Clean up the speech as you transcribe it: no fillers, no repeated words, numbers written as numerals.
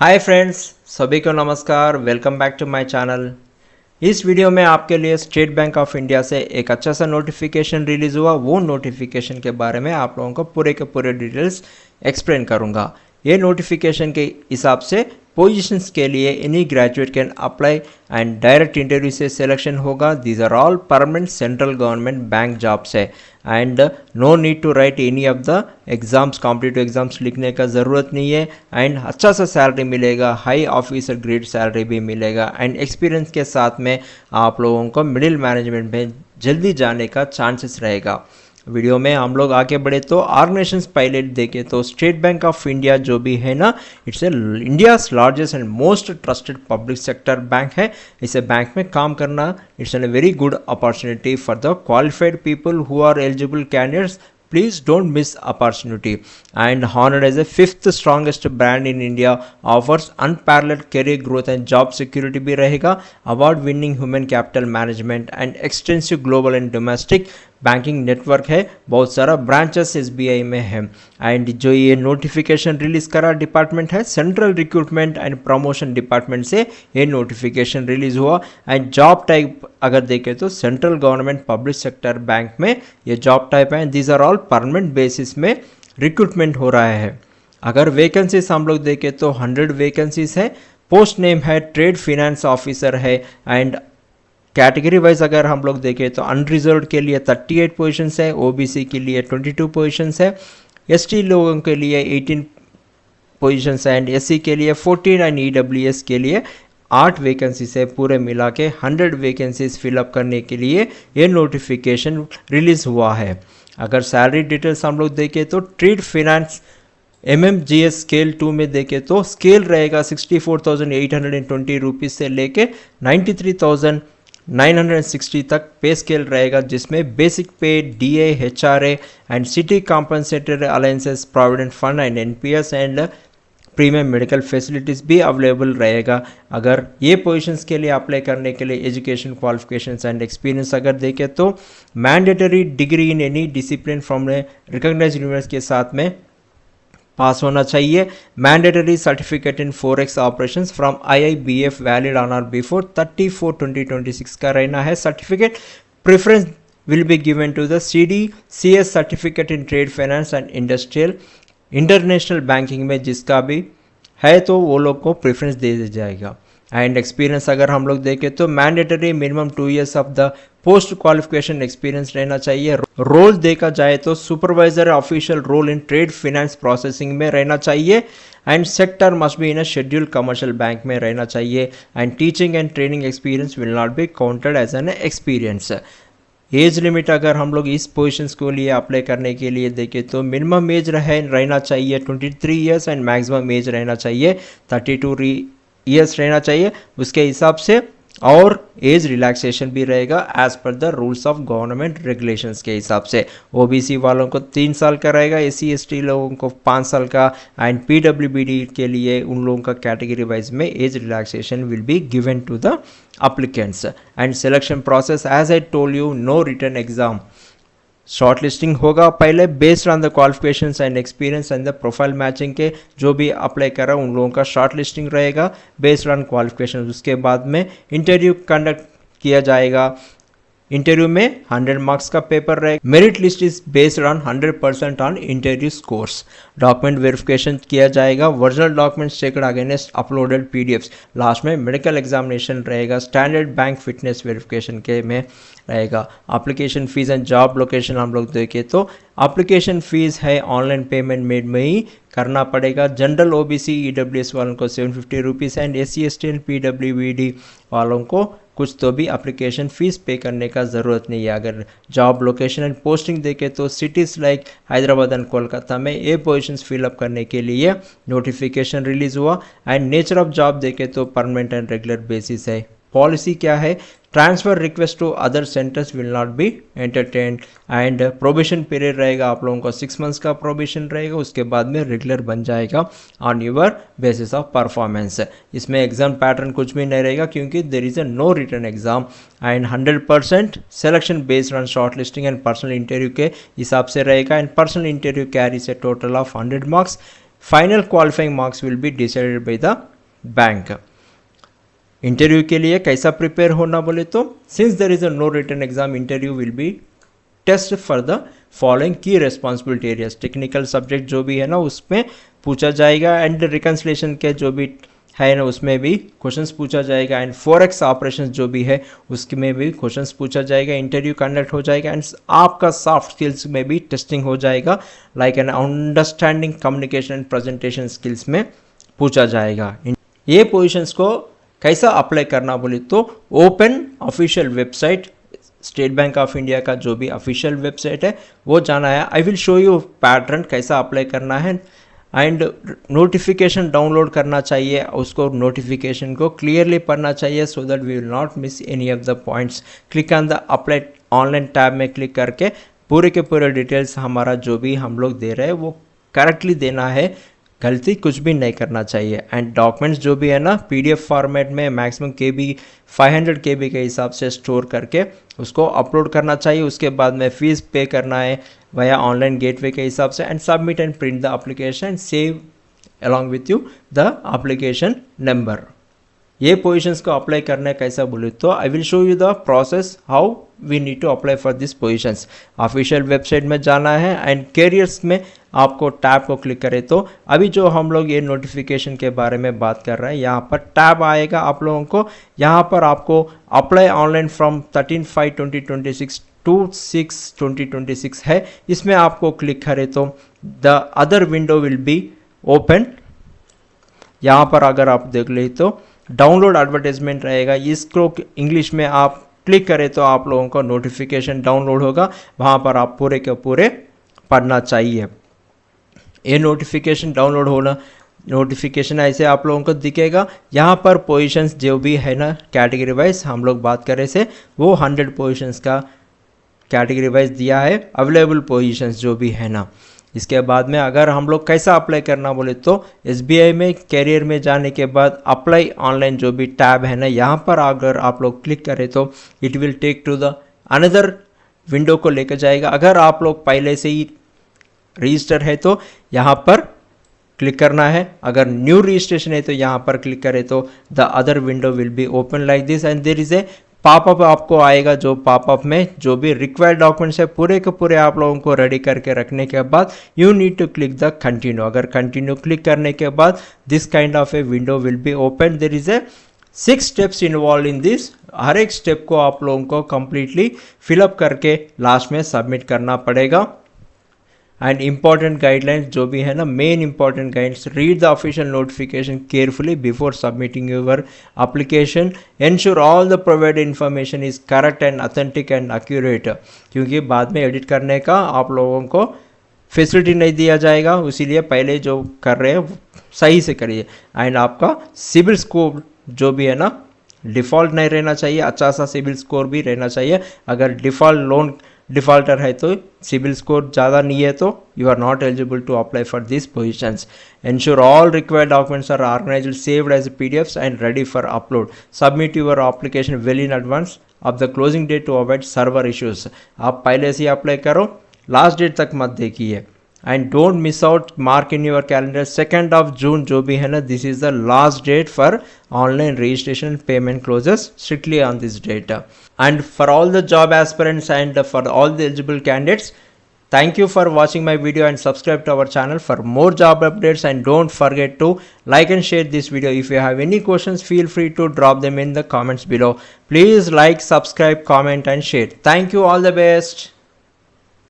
Hi friends, सभी को नमस्कार। Welcome back to my channel. इस वीडियो में आपके लिए स्टेट बैंक ऑफ इंडिया से एक अच्छा सा नोटिफिकेशन रिलीज हुआ। वो नोटिफिकेशन के बारे में आप लोगों को पूरे के पूरे डिटेल्स एक्सप्लेन करूंगा। ये नोटिफिकेशन के हिसाब से पोजीशंस के लिए any graduate can apply and direct interview से सिलेक्शन होगा। These are all permanent central government bank jobs है and no need to write any of the exams, competitive exams लिखने का ज़रूरत नहीं है। एंड अच्छा सा सैलरी मिलेगा, हाई ऑफिसर ग्रेड सैलरी भी मिलेगा एंड एक्सपीरियंस के साथ में आप लोगों को मिडिल मैनेजमेंट में जल्दी जाने का चांसेस रहेगा। वीडियो में हम लोग आगे बढ़े तो ऑर्गेनाइजेशंस पहले देखें तो स्टेट बैंक ऑफ इंडिया जो भी है ना, it's a India's largest and most trusted public sector bank है। इसे बैंक में काम करना it's an very good opportunity for the qualified people who are eligible candidates. Please don't miss opportunity. And honored as a fifth strongest brand in India, offers unparalleled career growth and job security भी रहेगा। Award winning human capital management and extensive global and domestic banking network है, बहुत सारा branches SBI में है। And जो ये notification release करा डिपार्टमेंट है central recruitment and promotion department से ये नोटिफिकेशन रिलीज हुआ। एंड जॉब टाइप अगर देखें तो central government public sector bank में ये जॉब टाइप है। These are all permanent basis में रिक्रूटमेंट हो रहा है। अगर वैकेंसीज हम लोग देखें तो 100 वैकेंसीज है। पोस्ट नेम है ट्रेड फिनेंस ऑफिसर है। एंड कैटेगरी वाइज अगर हम लोग देखें तो अनरिजर्व के लिए 38 पोजीशंस है, ओबीसी के लिए 22 पोजीशंस है, एसटी लोगों के लिए 18 पोजीशंस है एंड एससी के लिए 14 एंड ईडब्ल्यूएस के लिए 8 वैकेंसीज है। पूरे मिला के 100 वैकेंसीज फिलअप करने के लिए ये नोटिफिकेशन रिलीज हुआ है। अगर सैलरी डिटेल्स हम लोग देखें तो ट्रेड फाइनेंस एमएमजीएस स्केल 2 में देखें तो स्केल रहेगा 64,820 रुपीज़ से लेके 93,960 तक पे स्केल रहेगा, जिसमें बेसिक पे, DA, HRA and city compensatory alliances, provident fund and NPS and premium medical facilities भी अवेलेबल रहेगा। अगर ये पोजीशंस के लिए अप्लाई करने के लिए एजुकेशन क्वालिफिकेशंस एंड एक्सपीरियंस अगर देखें तो mandatory degree in any discipline from recognised university के साथ में पास होना चाहिए। Mandatory certificate in forex operations from IIBF valid on और बिफोर 30/4/2026 का रहना है। Certificate preference will be given to the CDCS certificate in trade finance and industrial international banking में जिसका भी है तो वो लोग को प्रेफरेंस दे दिया जाएगा। एंड एक्सपीरियंस अगर हम लोग देखें तो mandatory minimum 2 years of the post qualification experience रहना चाहिए। रोल देखा जाए तो supervisor official role in trade finance processing में रहना चाहिए। And sector must be in a schedule commercial bank में रहना चाहिए। And teaching and training experience will not be counted as an experience. Age limit अगर हम लोग इस पोजीशंस को लिए अप्लाई करने के लिए देखें तो मिनिमम एज रहना चाहिए 23 years एंड मैक्सिमम एज रहना चाहिए 32 years रहना चाहिए। उसके हिसाब से और एज रिलैक्सेशन भी रहेगा as per the rules of government regulations के हिसाब से। ओबीसी वालों को 3 साल का रहेगा, एससी एसटी लोगों को 5 साल का एंड पीडब्ल्यूबीडी के लिए उन लोगों का कैटेगरी वाइज में age relaxation will be given to the applicants। And selection process as I told you, no written exam. Short listing होगा पहले based on the qualifications and experience and the profile matching के जो भी apply करा उन लोगों का short listing रहेगा बेस्ड ऑन क्वालिफिकेशन। उसके बाद में इंटरव्यू कंडक्ट किया जाएगा। इंटरव्यू में 100 मार्क्स का पेपर रहेगा। Merit list is based on 100% on interview scores. Document verification किया जाएगा। Original documents checked against uploaded PDFs. Last में मेडिकल एग्जामिनेशन रहेगा। स्टैंडर्ड बैंक फिटनेस वेरिफिकेशन के में रहेगा। Application fees and job location हम लोग देखें तो एप्लीकेशन फीस है ऑनलाइन पेमेंट मेड में ही करना पड़ेगा। जनरल ओबीसी ईडब्ल्यूएस वालों को 750 rupees and SC ST and PWBD वालों को कुछ तो भी एप्लीकेशन फ़ीस पे करने का ज़रूरत नहीं है। अगर जॉब लोकेशन एंड पोस्टिंग देखें तो cities like Hyderabad and Kolkata में ये पोजीशंस फिलअप करने के लिए नोटिफिकेशन रिलीज़ हुआ। एंड नेचर ऑफ जॉब देखें तो परमानेंट एंड रेगुलर बेसिस है। पॉलिसी क्या है, transfer request to other centres will not be entertained. And probation period रहेगा, आप लोगों को 6 months का प्रोबेशन रहेगा। उसके बाद में रेगुलर बन जाएगा on your basis of performance. इसमें एग्जाम पैटर्न कुछ भी नहीं रहेगा क्योंकि there is a no written exam. And 100% selection based on short listing and personal interview के हिसाब से रहेगा। And personal interview carries a total of 100 marks। Final qualifying marks will be decided by the bank. Interview के लिए कैसा prepare होना बोले तो, since there is a no written exam, interview will be test for the following key responsibility areas. Technical subject जो भी है ना उसमें पूछा जाएगा, एंड रिकन्सिलेशन के जो भी है ना उसमें भी क्वेश्चंस पूछा जाएगा, एंड फॉरेक्स ऑपरेशंस जो भी है उसमें भी क्वेश्चंस पूछा जाएगा। इंटरव्यू कंडक्ट हो जाएगा, एंड आपका सॉफ्ट स्किल्स में भी टेस्टिंग हो जाएगा, like an understanding, communication and presentation skills में पूछा जाएगा। ये पोजिशंस को कैसा अप्लाई करना बोले तो, open official website, state bank of India का जो भी ऑफिशियल वेबसाइट है वो जाना है। आई विल शो यू पैटर्न कैसा अप्लाई करना है, एंड नोटिफिकेशन डाउनलोड करना चाहिए, उसको नोटिफिकेशन को क्लियरली पढ़ना चाहिए, so that we will not miss any of the points. Click on the apply online tab में क्लिक करके पूरे के पूरे डिटेल्स हमारा जो भी हम लोग दे रहे हैं वो करेक्टली देना है, गलती कुछ भी नहीं करना चाहिए। एंड डॉक्यूमेंट्स जो भी है ना PDF फॉर्मेट में मैक्सिमम KB 500 KB के हिसाब से स्टोर करके उसको अपलोड करना चाहिए। उसके बाद में फीस पे करना है वया ऑनलाइन गेटवे के हिसाब से, and submit and print the application, save along with you the application number. ये पोजीशंस को अप्लाई करने कैसा बोले तो, I will show you the process how we need to apply for this positions. Official website में जाना है, and carriers में आपको टैब को क्लिक करें तो अभी जो हम लोग ये नोटिफिकेशन के बारे में बात कर रहे हैं, यहाँ पर टैब आएगा आप लोगों को। यहाँ पर आपको अप्लाई ऑनलाइन फ्रॉम 13/5/2026 to 6/2026 है, इसमें आपको क्लिक करें तो the other window will be open. यहाँ पर अगर आप देख ले तो डाउनलोड एडवर्टाइजमेंट रहेगा, इसको इंग्लिश में आप क्लिक करें तो आप लोगों को नोटिफिकेशन डाउनलोड होगा, वहाँ पर आप पूरे के पूरे पढ़ना चाहिए। ये नोटिफिकेशन डाउनलोड होना, नोटिफिकेशन ऐसे आप लोगों को दिखेगा। यहाँ पर पोजीशंस जो भी है ना कैटेगरी वाइज हम लोग बात कर रहे थे, वो 100 पोजीशंस का कैटेगरी वाइज दिया है, अवेलेबल पोजीशंस जो भी है ना। इसके बाद में अगर हम लोग कैसा अप्लाई करना बोले तो, SBI में कैरियर में जाने के बाद अप्लाई ऑनलाइन जो भी टैब है ना, यहाँ पर अगर आप लोग क्लिक करें तो it will take to the another window को लेकर जाएगा। अगर आप लोग पहले से ही रजिस्टर है तो यहाँ पर क्लिक करना है, अगर न्यू रजिस्ट्रेशन है तो यहाँ पर क्लिक करें तो the other window will be open like this, and there is a popup आपको आएगा। जो पॉपअप में जो भी रिक्वायर्ड डॉक्यूमेंट्स है पूरे के पूरे आप लोगों को रेडी करके रखने के बाद you need to click the continue. अगर कंटिन्यू क्लिक करने के बाद this kind of a window will be open. There is a 6 steps involve in this. हर एक स्टेप को आप लोगों को कंप्लीटली फिलअप करके लास्ट में सबमिट करना पड़ेगा। एंड इम्पॉर्टेंट गाइडलाइंस जो भी है ना, main important guides, read the official notification carefully before submitting your application, ensure all the provided information is correct and authentic and accurate, क्योंकि बाद में एडिट करने का आप लोगों को फैसिलिटी नहीं दिया जाएगा, इसीलिए पहले जो कर रहे हैं सही से करिए। एंड आपका सिबिल स्कोर जो भी है ना डिफ़ॉल्ट नहीं रहना चाहिए, अच्छा सा सिबिल स्कोर भी रहना चाहिए। अगर डिफ़ॉल्ट लोन डिफ़ॉल्टर है तो सिबिल स्कोर ज़्यादा नहीं है तो you are not eligible to apply for this positions. Ensure all required documents are organized, saved as PDFs and ready for upload. Submit your application well in advance of the closing date to avoid server issues. आप पहले से apply करो, last date तक मत देखिए। And don't miss out, mark in your calendar 2 June जो भी है ना, this is the last date for online registration payment closes strictly on this date. And for all the job aspirants and for all the eligible candidates, thank you for watching my video and subscribe to our channel for more job updates, and don't forget to like and share this video. If you have any questions, feel free to drop them in the comments below. Please like, subscribe, comment and share. Thank you, all the best.